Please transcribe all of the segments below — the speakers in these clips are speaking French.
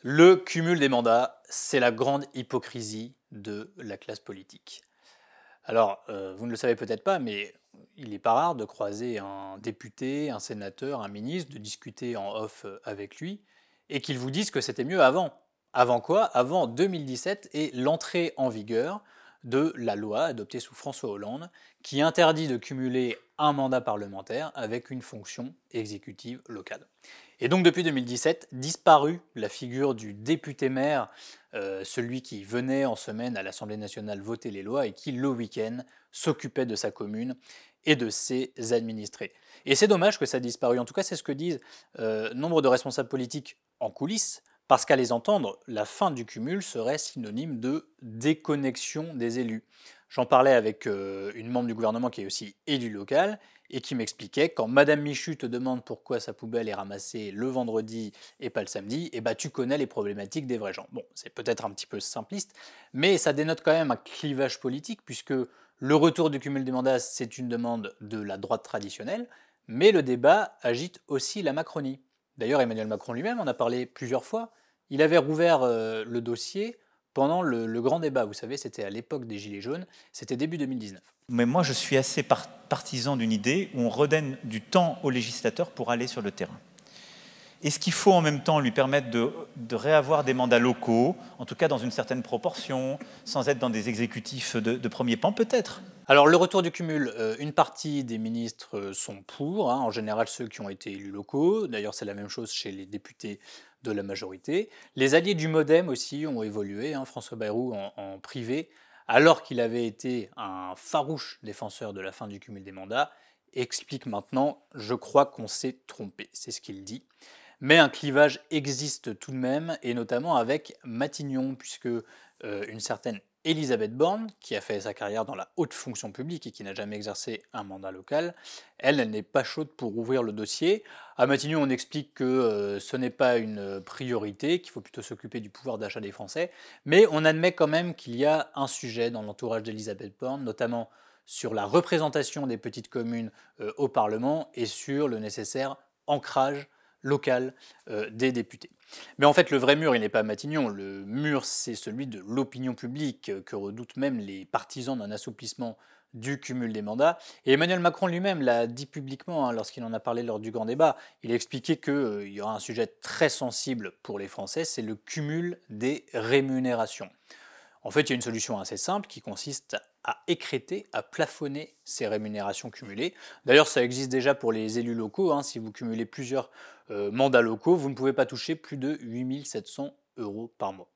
Le cumul des mandats, c'est la grande hypocrisie de la classe politique. Alors, vous ne le savez peut-être pas, mais il n'est pas rare de croiser un député, un sénateur, un ministre, de discuter en off avec lui, et qu'il vous dise que c'était mieux avant. Avant quoi? Avant 2017 et l'entrée en vigueur de la loi adoptée sous François Hollande, qui interdit de cumuler un mandat parlementaire avec une fonction exécutive locale. Et donc depuis 2017, disparue la figure du député-maire, celui qui venait en semaine à l'Assemblée nationale voter les lois et qui, le week-end, s'occupait de sa commune et de ses administrés. Et c'est dommage que ça ait disparu. En tout cas, c'est ce que disent nombre de responsables politiques en coulisses, parce qu'à les entendre, la fin du cumul serait synonyme de déconnexion des élus. J'en parlais avec une membre du gouvernement qui est aussi élue locale et qui m'expliquait quand Madame Michu te demande pourquoi sa poubelle est ramassée le vendredi et pas le samedi, et bah tu connais les problématiques des vrais gens. Bon, c'est peut-être un petit peu simpliste, mais ça dénote quand même un clivage politique puisque le retour du cumul des mandats, c'est une demande de la droite traditionnelle, mais le débat agite aussi la Macronie. D'ailleurs, Emmanuel Macron lui-même en a parlé plusieurs fois. Il avait rouvert le dossier pendant le grand débat. Vous savez, c'était à l'époque des Gilets jaunes, c'était début 2019. Mais moi, je suis assez partisan d'une idée où on redonne du temps aux législateurs pour aller sur le terrain. Est-ce qu'il faut en même temps lui permettre de réavoir des mandats locaux, en tout cas dans une certaine proportion, sans être dans des exécutifs de premier plan? Peut-être. Alors le retour du cumul, une partie des ministres sont pour, hein, en général ceux qui ont été élus locaux, d'ailleurs c'est la même chose chez les députés de la majorité. Les alliés du MoDem aussi ont évolué, hein, François Bayrou en privé, alors qu'il avait été un farouche défenseur de la fin du cumul des mandats, explique maintenant: «Je crois qu'on s'est trompé», c'est ce qu'il dit. Mais un clivage existe tout de même, et notamment avec Matignon, puisque une certaine Elisabeth Borne, qui a fait sa carrière dans la haute fonction publique et qui n'a jamais exercé un mandat local, elle n'est pas chaude pour ouvrir le dossier. À Matignon, on explique que ce n'est pas une priorité, qu'il faut plutôt s'occuper du pouvoir d'achat des Français, mais on admet quand même qu'il y a un sujet dans l'entourage d'Elisabeth Borne, notamment sur la représentation des petites communes au Parlement et sur le nécessaire ancrage local des députés. Mais en fait, le vrai mur, il n'est pas à Matignon. Le mur, c'est celui de l'opinion publique, que redoutent même les partisans d'un assouplissement du cumul des mandats. Et Emmanuel Macron lui-même l'a dit publiquement, hein, lorsqu'il en a parlé lors du grand débat. Il a expliqué qu'il y aura un sujet très sensible pour les Français, c'est le cumul des rémunérations. En fait, il y a une solution assez simple qui consiste à écréter, à plafonner ces rémunérations cumulées. D'ailleurs, ça existe déjà pour les élus locaux, hein. Si vous cumulez plusieurs mandats locaux, vous ne pouvez pas toucher plus de 8 700 euros par mois.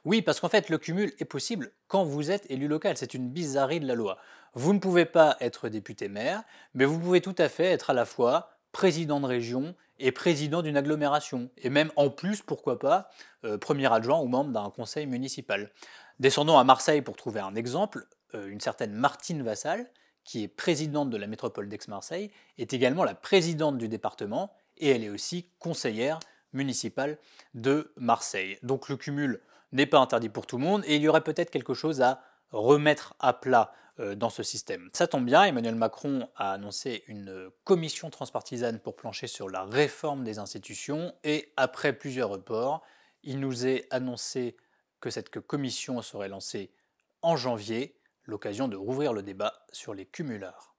Oui, parce qu'en fait, le cumul est possible quand vous êtes élu local. C'est une bizarrerie de la loi. Vous ne pouvez pas être député-maire, mais vous pouvez tout à fait être à la fois président de région et président d'une agglomération. Et même en plus, pourquoi pas, premier adjoint ou membre d'un conseil municipal. Descendons à Marseille pour trouver un exemple. Une certaine Martine Vassal, qui est présidente de la métropole d'Aix-Marseille, est également la présidente du département et elle est aussi conseillère municipale de Marseille. Donc le cumul n'est pas interdit pour tout le monde et il y aurait peut-être quelque chose à remettre à plat dans ce système. Ça tombe bien, Emmanuel Macron a annoncé une commission transpartisane pour plancher sur la réforme des institutions et après plusieurs reports, il nous est annoncé que cette commission serait lancée en janvier, l'occasion de rouvrir le débat sur les cumulars.